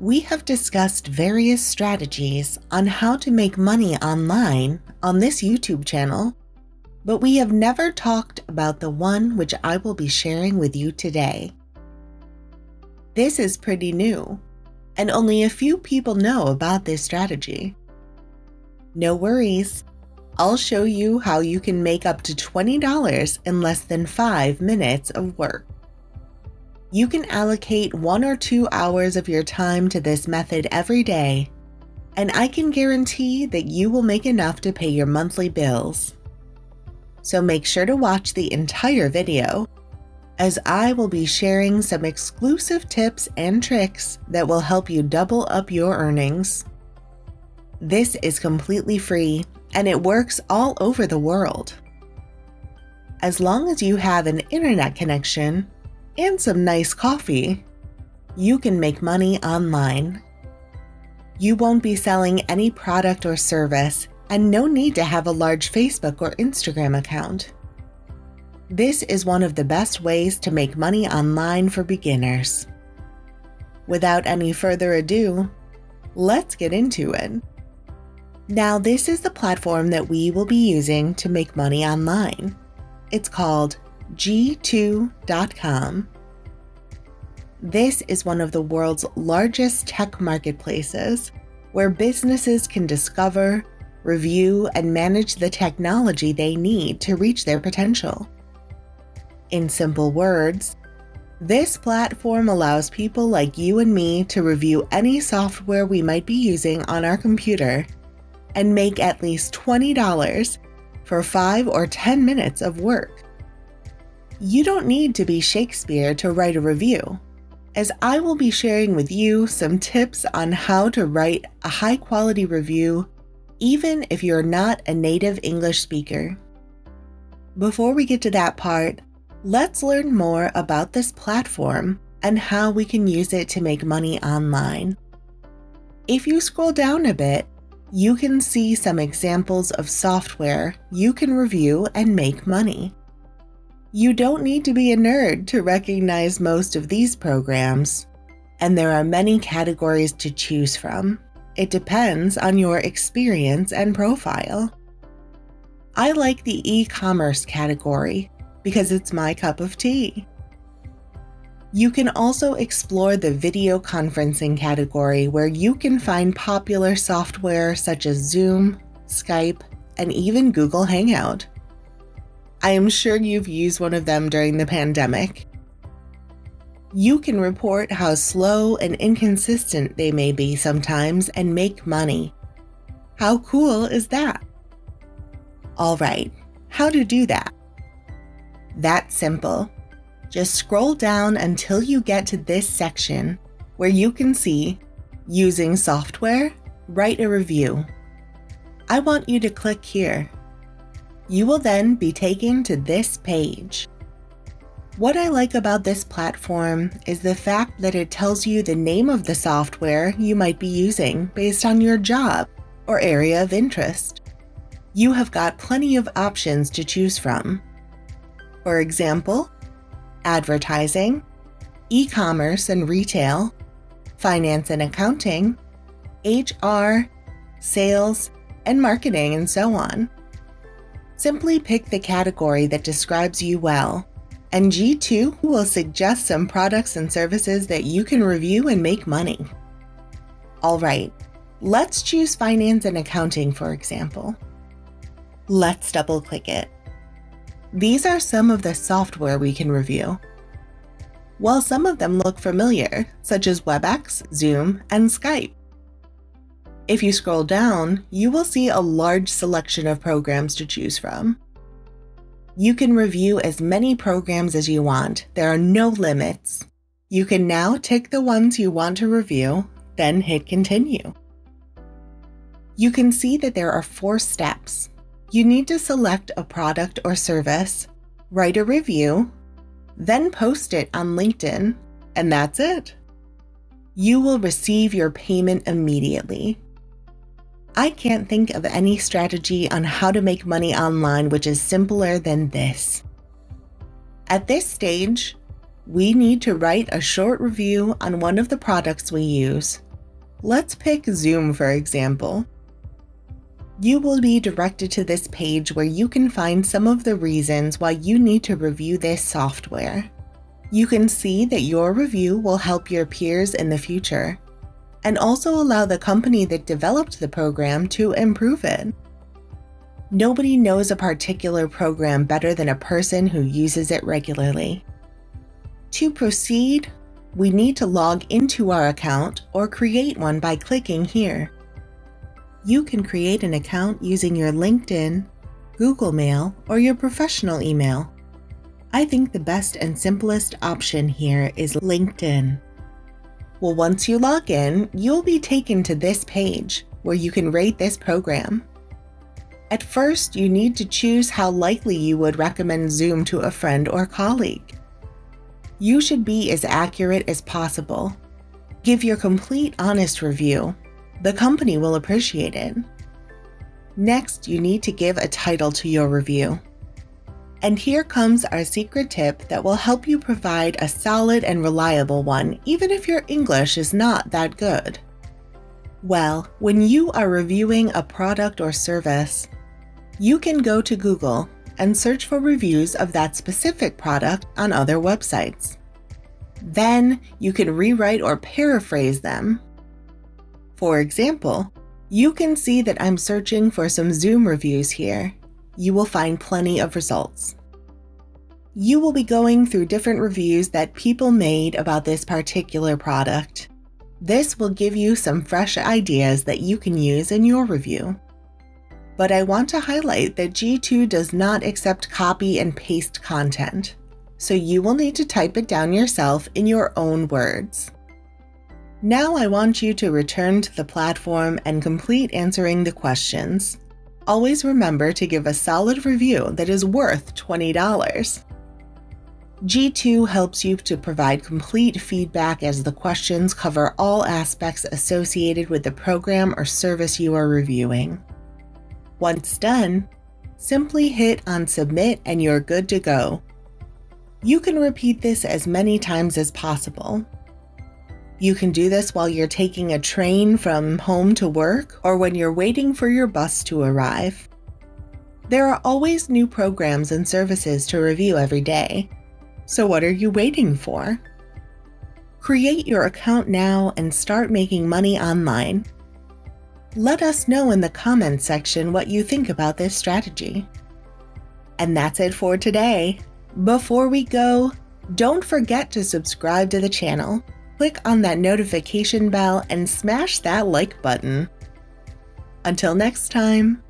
We have discussed various strategies on how to make money online on this YouTube channel, but we have never talked about the one which I will be sharing with you today. This is pretty new, and only a few people know about this strategy. No worries, I'll show you how you can make up to $20 in less than 5 minutes of work. You can allocate 1 or 2 hours of your time to this method every day, and I can guarantee that you will make enough to pay your monthly bills. So make sure to watch the entire video, as I will be sharing some exclusive tips and tricks that will help you double up your earnings. This is completely free, and it works all over the world. As long as you have an internet connection and some nice coffee, you can make money online. You won't be selling any product or service, and no need to have a large Facebook or Instagram account. This is one of the best ways to make money online for beginners. Without any further ado, let's get into it. Now, this is the platform that we will be using to make money online. It's called G2.com. This is one of the world's largest tech marketplaces where businesses can discover, review, and manage the technology they need to reach their potential. In simple words, this platform allows people like you and me to review any software we might be using on our computer and make at least $20 for 5 or 10 minutes of work. You don't need to be Shakespeare to write a review, as I will be sharing with you some tips on how to write a high-quality review, even if you're not a native English speaker. Before we get to that part, let's learn more about this platform and how we can use it to make money online. If you scroll down a bit, you can see some examples of software you can review and make money. You don't need to be a nerd to recognize most of these programs, and there are many categories to choose from. It depends on your experience and profile. I like the e-commerce category because it's my cup of tea. You can also explore the video conferencing category, where you can find popular software such as Zoom, Skype, and even Google Hangout. I am sure you've used one of them during the pandemic. You can report how slow and inconsistent they may be sometimes and make money. How cool is that? All right, how to do that? That's simple. Just scroll down until you get to this section where you can see Using Software, Write a Review. I want you to click here. You will then be taken to this page. What I like about this platform is the fact that it tells you the name of the software you might be using based on your job or area of interest. You have got plenty of options to choose from. For example, advertising, e-commerce and retail, finance and accounting, HR, sales, and marketing, and so on. Simply pick the category that describes you well, and G2 will suggest some products and services that you can review and make money. All right, let's choose finance and accounting, for example. Let's double-click it. These are some of the software we can review. While some of them look familiar, such as WebEx, Zoom, and Skype. If you scroll down, you will see a large selection of programs to choose from. You can review as many programs as you want. There are no limits. You can now tick the ones you want to review, then hit continue. You can see that there are 4 steps. You need to select a product or service, write a review, then post it on LinkedIn, and that's it. You will receive your payment immediately. I can't think of any strategy on how to make money online which is simpler than this. At this stage, we need to write a short review on one of the products we use Let's pick Zoom for example. You will be directed to this page where you can find some of the reasons why you need to review this software. You can see that your review will help your peers in the future, and also allow the company that developed the program to improve it. Nobody knows a particular program better than a person who uses it regularly. To proceed, we need to log into our account or create one by clicking here. You can create an account using your LinkedIn, Google Mail, or your professional email. I think the best and simplest option here is LinkedIn. Well, once you log in, you'll be taken to this page where you can rate this program. At first, you need to choose how likely you would recommend Zoom to a friend or colleague. You should be as accurate as possible. Give your complete, honest review. The company will appreciate it. Next, you need to give a title to your review. And here comes our secret tip that will help you provide a solid and reliable one, even if your English is not that good. Well, when you are reviewing a product or service, you can go to Google and search for reviews of that specific product on other websites. Then you can rewrite or paraphrase them. For example, you can see that I'm searching for some Zoom reviews here. You will find plenty of results. You will be going through different reviews that people made about this particular product. This will give you some fresh ideas that you can use in your review. But I want to highlight that G2 does not accept copy and paste content, so you will need to type it down yourself in your own words. Now I want you to return to the platform and complete answering the questions. Always remember to give a solid review that is worth $20. G2 helps you to provide complete feedback as the questions cover all aspects associated with the program or service you are reviewing. Once done, simply hit on Submit and you're good to go. You can repeat this as many times as possible. You can do this while you're taking a train from home to work or when you're waiting for your bus to arrive. There are always new programs and services to review every day. So what are you waiting for? Create your account now and start making money online. Let us know in the comments section what you think about this strategy. And that's it for today. Before we go, don't forget to subscribe to the channel. Click on that notification bell and smash that like button. Until next time.